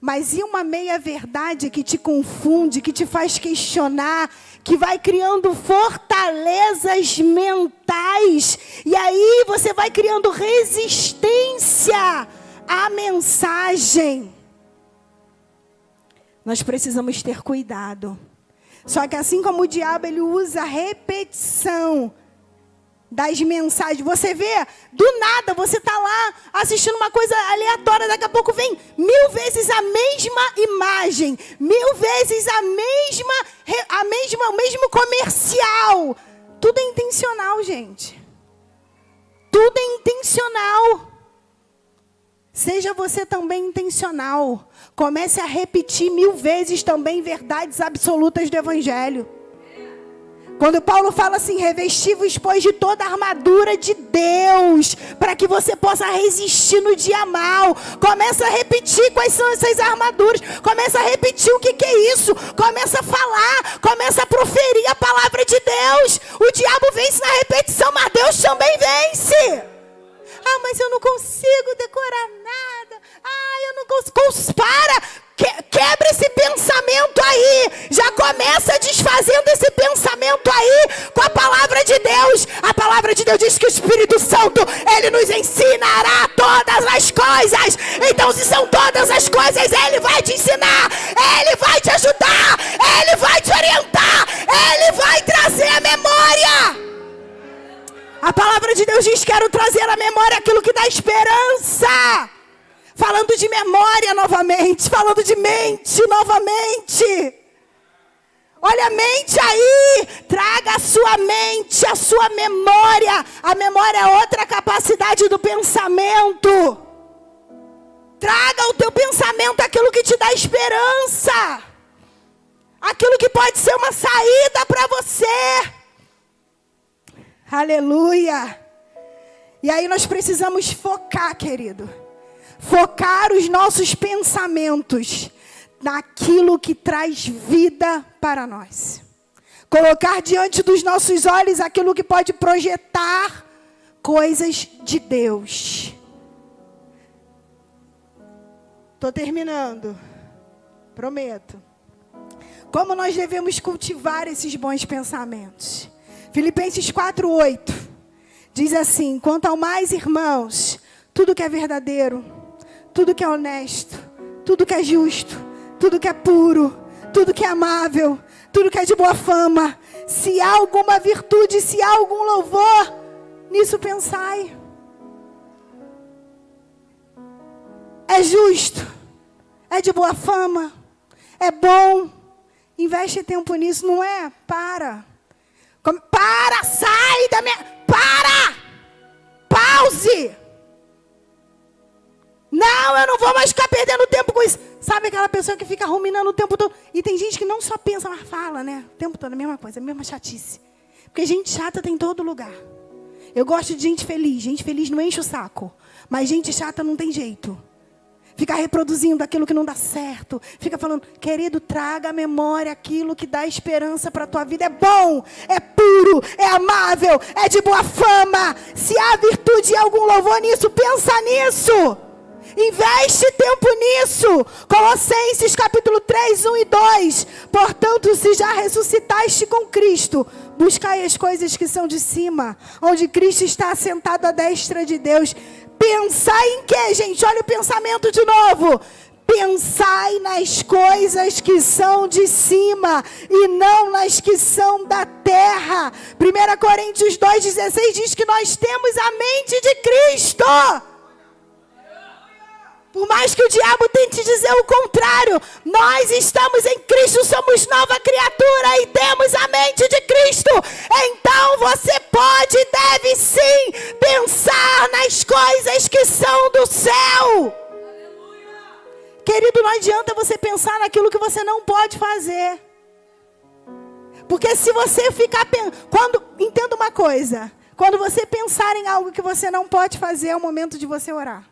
Mas e uma meia-verdade que te confunde, que te faz questionar, que vai criando fortalezas mentais. E aí você vai criando resistência à mensagem. Nós precisamos ter cuidado. Só que assim como o diabo, ele usa a repetição das mensagens. Você vê, do nada, você está lá assistindo uma coisa aleatória, daqui a pouco vem 1000 vezes a mesma imagem, 1000 vezes o mesmo comercial. Tudo é intencional, gente. Tudo é intencional. Seja você também intencional. Comece a repetir 1000 vezes também verdades absolutas do Evangelho. Quando Paulo fala assim, revesti-vos, pois, de toda a armadura de Deus, para que você possa resistir no dia mal. Começa a repetir quais são essas armaduras. Começa a repetir o que é isso. Começa a falar, começa a proferir a palavra de Deus. O diabo vence na repetição, mas Deus também vence. Ah, mas eu não consigo decorar nada. Ah, eu não consigo. Quebra esse pensamento aí. Já começa desfazendo esse pensamento aí com a palavra de Deus. A palavra de Deus diz que o Espírito Santo, ele nos ensinará todas as coisas. Então, se são todas as coisas, ele vai te ensinar, ele vai te ajudar, ele vai te orientar, ele vai trazer a memória. A palavra de Deus diz, quero trazer à memória aquilo que dá esperança. Falando de memória novamente, falando de mente novamente. Olha a mente aí, traga a sua mente, a sua memória. A memória é outra capacidade do pensamento. Traga ao teu pensamento aquilo que te dá esperança. Aquilo que pode ser uma saída para você. Aleluia. E aí nós precisamos focar, querido. Focar os nossos pensamentos naquilo que traz vida para nós. Colocar diante dos nossos olhos aquilo que pode projetar coisas de Deus. Estou terminando. Prometo. Como nós devemos cultivar esses bons pensamentos? Filipenses 4:8 diz assim: quanto ao mais, irmãos, tudo que é verdadeiro, tudo que é honesto, tudo que é justo, tudo que é puro, tudo que é amável, tudo que é de boa fama, se há alguma virtude, se há algum louvor, nisso pensai. É justo, é de boa fama, é bom, investe tempo nisso, não é? Sai da minha... Pause! Não, eu não vou mais ficar perdendo tempo com isso. Sabe aquela pessoa que fica ruminando o tempo todo? E tem gente que não só pensa, mas fala, né? O tempo todo, a mesma coisa, a mesma chatice. Porque gente chata tem em todo lugar. Eu gosto de gente feliz. Gente feliz não enche o saco. Mas gente chata não tem jeito. Fica reproduzindo aquilo que não dá certo. Fica falando, querido, traga à memória aquilo que dá esperança para a tua vida. É bom, é puro, é amável, é de boa fama. Se há virtude e algum louvor nisso, pensa nisso. Investe tempo nisso. Colossenses capítulo 3, 1 e 2. Portanto, se já ressuscitaste com Cristo, buscai as coisas que são de cima, onde Cristo está assentado à destra de Deus. Pensai em quê, gente? Olha o pensamento de novo. Pensai nas coisas que são de cima e não nas que são da terra. 1 Coríntios 2,16 diz que nós temos a mente de Cristo. Por mais que o diabo tente dizer o contrário, nós estamos em Cristo, somos nova criatura e temos a mente de Cristo. Então você pode e deve sim pensar nas coisas que são do céu. Querido, não adianta você pensar naquilo que você não pode fazer. Porque se você ficar entenda uma coisa, quando você pensar em algo que você não pode fazer, é o momento de você orar.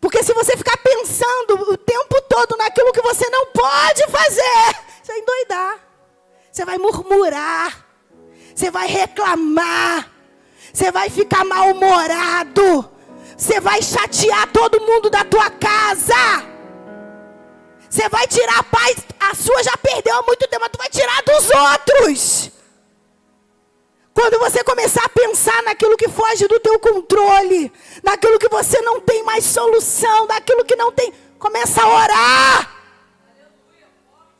Porque se você ficar pensando o tempo todo naquilo que você não pode fazer, você vai endoidar. Você vai murmurar. Você vai reclamar. Você vai ficar mal-humorado. Você vai chatear todo mundo da tua casa. Você vai tirar a paz. A sua já perdeu há muito tempo, mas tu vai tirar dos outros. Quando você começar a pensar naquilo que foge do teu controle, naquilo que você não tem mais solução, naquilo que não tem, começa a orar.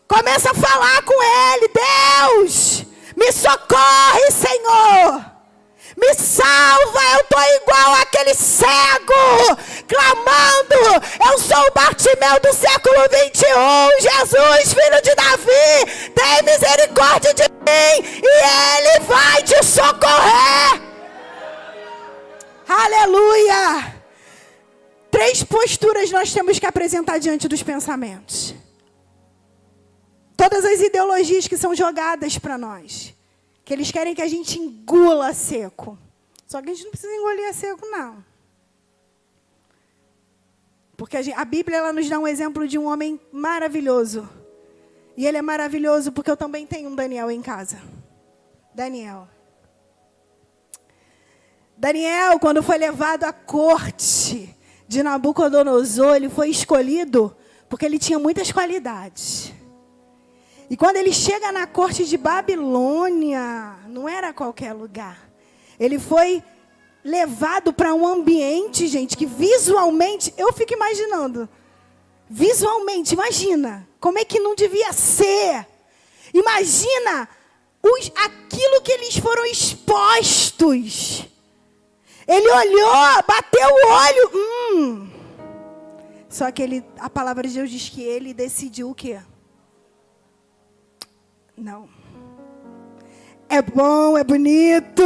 Começa a falar com Ele. Deus, me socorre, Senhor. Me salva, eu estou igual àquele cego, clamando. Eu sou o Bartimeu do século 21. Jesus, filho de Davi, tem misericórdia de mim e Ele vai te socorrer. Aleluia! 3 posturas nós temos que apresentar diante dos pensamentos. Todas as ideologias que são jogadas para nós. Que eles querem que a gente engula seco. Só que a gente não precisa engolir a seco, não. Porque a Bíblia ela nos dá um exemplo de um homem maravilhoso. E ele é maravilhoso porque eu também tenho um Daniel em casa. Daniel, quando foi levado à corte de Nabucodonosor, ele foi escolhido porque ele tinha muitas qualidades. E quando ele chega na corte de Babilônia, não era qualquer lugar. Ele foi levado para um ambiente, gente, que visualmente, eu fico imaginando. Visualmente, imagina. Como é que não devia ser? Imagina aquilo que eles foram expostos. Ele olhou, bateu o olho. Só que a palavra de Deus diz que ele decidiu o quê? Não. É bom, é bonito,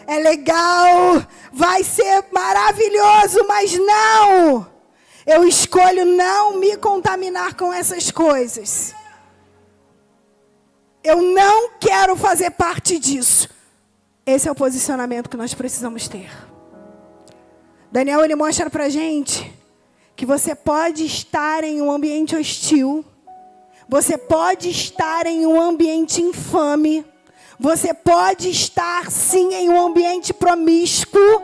é legal, vai ser maravilhoso, mas não. Eu escolho não me contaminar com essas coisas. Eu não quero fazer parte disso. Esse é o posicionamento que nós precisamos ter. Daniel, ele mostra pra gente que você pode estar em um ambiente hostil. Você pode estar em um ambiente infame. Você pode estar, sim, em um ambiente promíscuo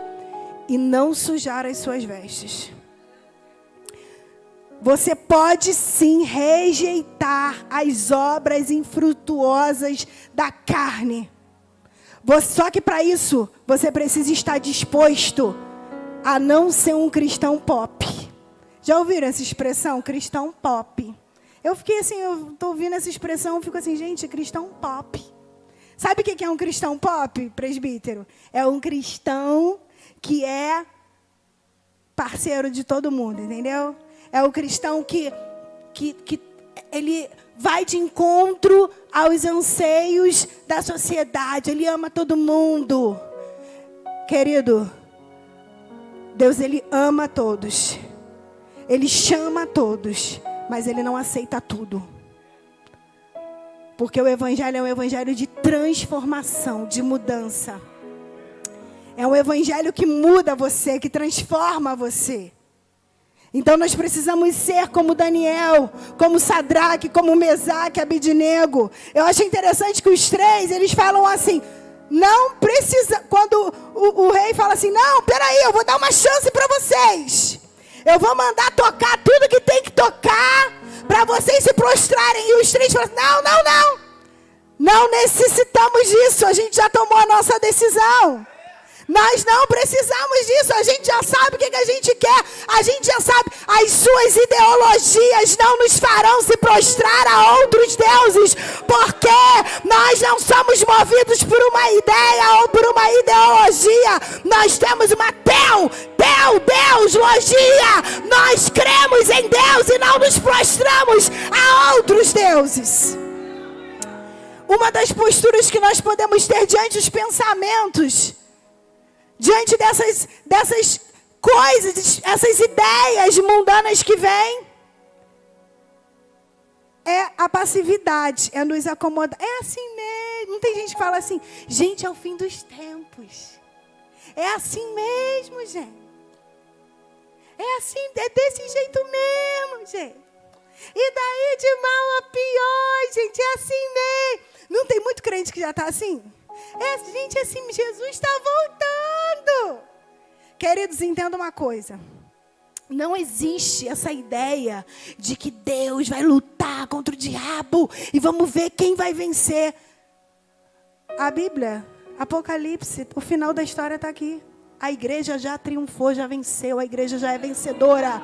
e não sujar as suas vestes. Você pode, sim, rejeitar as obras infrutuosas da carne. Só que para isso, você precisa estar disposto a não ser um cristão pop. Já ouviram essa expressão? Cristão pop. Eu fiquei assim, eu estou ouvindo essa expressão, eu fico assim, gente, cristão pop. Sabe o que é um cristão pop, presbítero? É um cristão que é parceiro de todo mundo, entendeu? É o cristão que ele vai de encontro aos anseios da sociedade. Ele ama todo mundo. Querido, Deus, ele ama todos. Ele chama todos, mas ele não aceita tudo. Porque o evangelho é um evangelho de transformação, de mudança. É um evangelho que muda você, que transforma você. Então nós precisamos ser como Daniel, como Sadraque, como Mesaque, Abidnego. Eu acho interessante que os 3, eles falam assim, não precisa, quando o rei fala assim, não, peraí, eu vou dar uma chance para vocês. Eu vou mandar tocar tudo que tem que tocar, para vocês se prostrarem. E os 3 falam assim, não necessitamos disso, a gente já tomou a nossa decisão. Nós não precisamos disso, a gente já sabe o que a gente quer, a gente já sabe, as suas ideologias não nos farão se prostrar a outros deuses, porque nós não somos movidos por uma ideia ou por uma ideologia, nós temos uma Deuslogia, nós cremos em Deus e não nos prostramos a outros deuses. Uma das posturas que nós podemos ter diante dos pensamentos, diante dessas coisas, essas ideias mundanas que vêm, é a passividade, é nos acomodar. É assim mesmo. Não tem gente que fala assim, gente, é o fim dos tempos. É assim mesmo, gente. É assim, é desse jeito mesmo, gente. E daí de mal a pior, gente, é assim mesmo. Não tem muito crente que já está assim? Gente, assim, Jesus está voltando. Queridos, entenda uma coisa. Não existe essa ideia de que Deus vai lutar contra o diabo e vamos ver quem vai vencer. A Bíblia, Apocalipse, o final da história está aqui. A igreja já triunfou, já venceu, a igreja já é vencedora.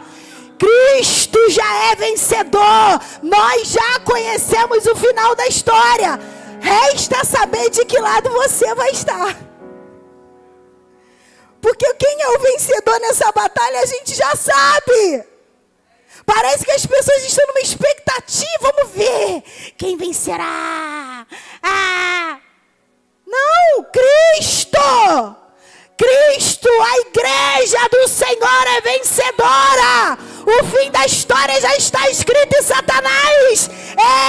Cristo já é vencedor. Nós já conhecemos o final da história. Resta saber de que lado você vai estar. Porque quem é o vencedor nessa batalha a gente já sabe. Parece que as pessoas estão numa expectativa. Vamos ver quem vencerá. Não, Cristo, a igreja do Senhor é vencedora. O fim da história já está escrito em Satanás.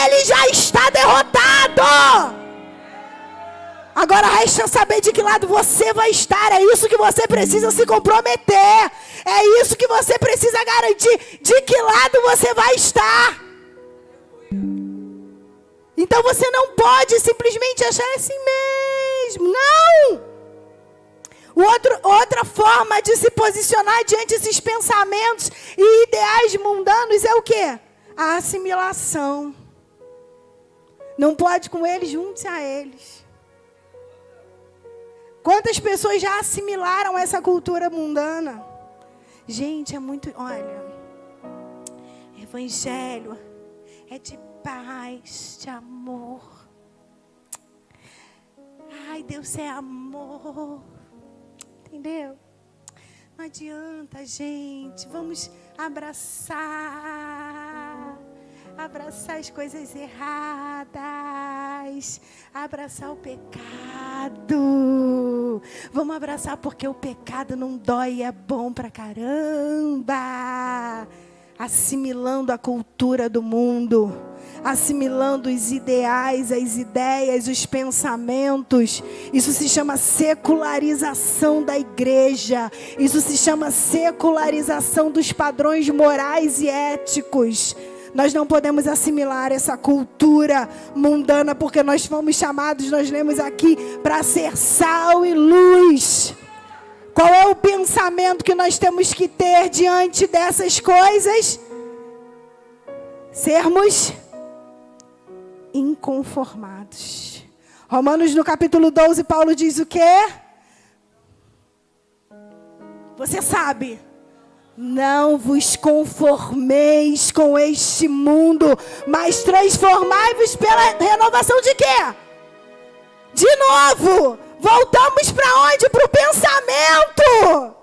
Ele já está derrotado. Agora resta saber de que lado você vai estar. É isso que você precisa se comprometer. É isso que você precisa garantir. De que lado você vai estar. Então você não pode simplesmente achar assim mesmo. Não! Outra forma de se posicionar diante desses pensamentos e ideais mundanos é o quê? A assimilação. Não pode com eles, junte-se a eles. Quantas pessoas já assimilaram essa cultura mundana? Gente, é muito... Olha, evangelho é de paz, de amor. Ai, Deus é amor. Entendeu? Não adianta, gente. Vamos abraçar as coisas erradas, abraçar o pecado. Vamos abraçar porque o pecado não dói e é bom pra caramba. Assimilando a cultura do mundo, assimilando os ideais, as ideias, os pensamentos. Isso se chama secularização da igreja. Isso se chama secularização dos padrões morais e éticos. Nós não podemos assimilar essa cultura mundana, porque nós fomos chamados, nós lemos aqui, para ser sal e luz. Qual é o pensamento que nós temos que ter diante dessas coisas? Sermos inconformados. Romanos no capítulo 12, Paulo diz o quê? Você sabe. Não vos conformeis com este mundo, mas transformai-vos pela renovação de quê? De novo, voltamos para onde? Para o pensamento.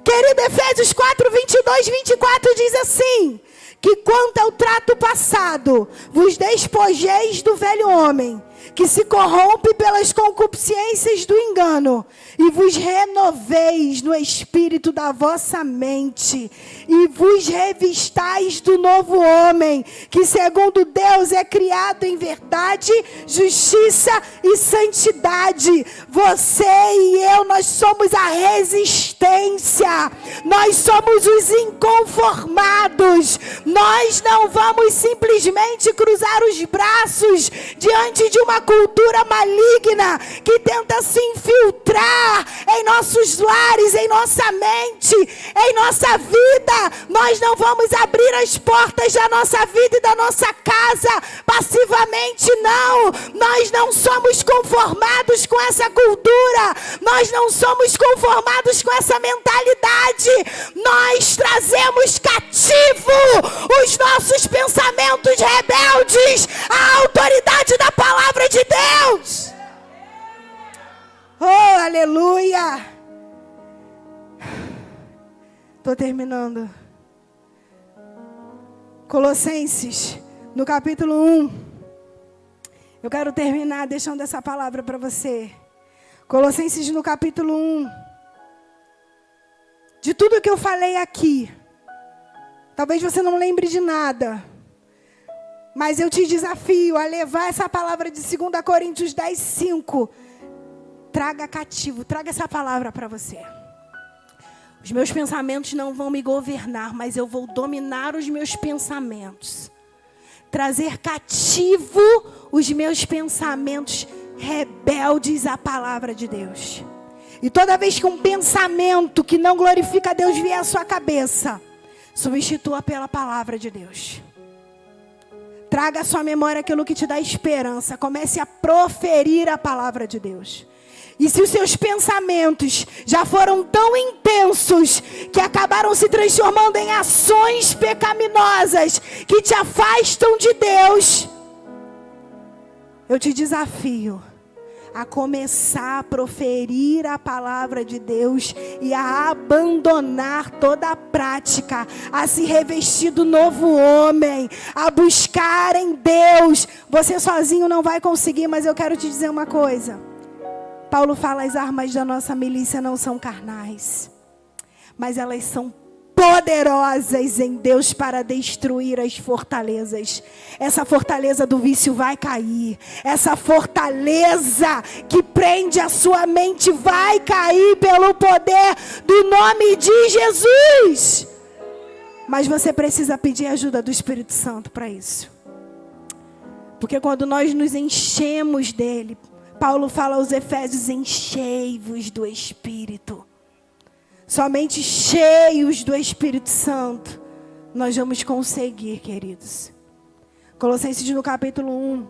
Querido, Efésios 4, 22, 24 diz assim: que quanto ao trato passado, vos despojeis do velho homem, que se corrompe pelas concupiscências do engano, e vos renoveis no espírito da vossa mente, e vos revistais do novo homem, que segundo Deus é criado em verdade, justiça e santidade. Você e eu, nós somos a resistência, nós somos os inconformados. Nós não vamos simplesmente cruzar os braços diante de uma cultura maligna que tenta se infiltrar em nossos lares, em nossa mente, em nossa vida. Nós não vamos abrir as portas da nossa vida e da nossa casa passivamente, não. Nós não somos conformados com essa cultura. Nós não somos conformados com essa mentalidade. Nós trazemos cativo os nossos pensamentos rebeldes à autoridade da palavra de Deus. Oh, aleluia. Estou terminando. Colossenses, no capítulo 1. Eu quero terminar deixando essa palavra para você. Colossenses, no capítulo 1. De tudo que eu falei aqui, talvez você não lembre de nada, mas eu te desafio a levar essa palavra de 2 Coríntios 10, 5. Traga cativo, traga essa palavra para você. Os meus pensamentos não vão me governar, mas eu vou dominar os meus pensamentos. Trazer cativo os meus pensamentos rebeldes à palavra de Deus. E toda vez que um pensamento que não glorifica a Deus vier à sua cabeça, substitua pela palavra de Deus. Traga à sua memória aquilo que te dá esperança. Comece a proferir a palavra de Deus. E se os seus pensamentos já foram tão intensos que acabaram se transformando em ações pecaminosas que te afastam de Deus, eu te desafio a começar a proferir a palavra de Deus e a abandonar toda a prática, a se revestir do novo homem, a buscar em Deus. Você sozinho não vai conseguir, mas eu quero te dizer uma coisa. Paulo fala: as armas da nossa milícia não são carnais, mas elas são poderosas em Deus para destruir as fortalezas. Essa fortaleza do vício vai cair. Essa fortaleza que prende a sua mente vai cair pelo poder do nome de Jesus. Mas você precisa pedir ajuda do Espírito Santo para isso. Porque quando nós nos enchemos dele, Paulo fala aos Efésios: enchei-vos do Espírito. Somente cheios do Espírito Santo nós vamos conseguir, queridos. Colossenses no capítulo 1,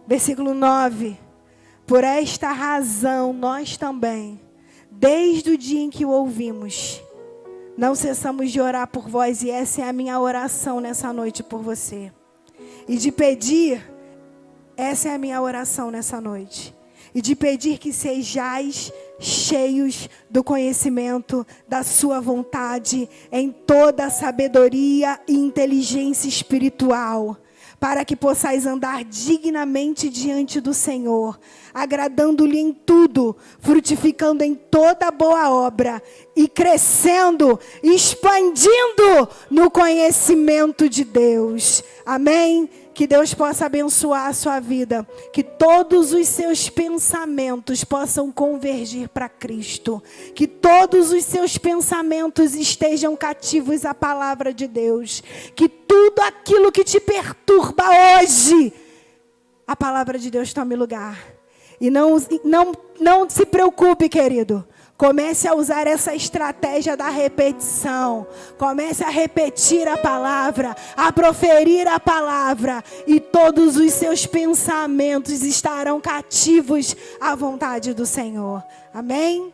versículo 9. Por esta razão nós também, desde o dia em que o ouvimos, não cessamos de orar por vós, e essa é a minha oração nessa noite por você. E de pedir, essa é a minha oração nessa noite. E de pedir que sejais cheios do conhecimento da sua vontade, em toda a sabedoria e inteligência espiritual, para que possais andar dignamente diante do Senhor, agradando-lhe em tudo, frutificando em toda boa obra e crescendo, expandindo no conhecimento de Deus. Amém? Que Deus possa abençoar a sua vida, que todos os seus pensamentos possam convergir para Cristo, que todos os seus pensamentos estejam cativos à palavra de Deus, que tudo aquilo que te perturba hoje, a palavra de Deus tome lugar. E não se preocupe, querido. Comece a usar essa estratégia da repetição. Comece a repetir a palavra, a proferir a palavra. E todos os seus pensamentos estarão cativos à vontade do Senhor. Amém?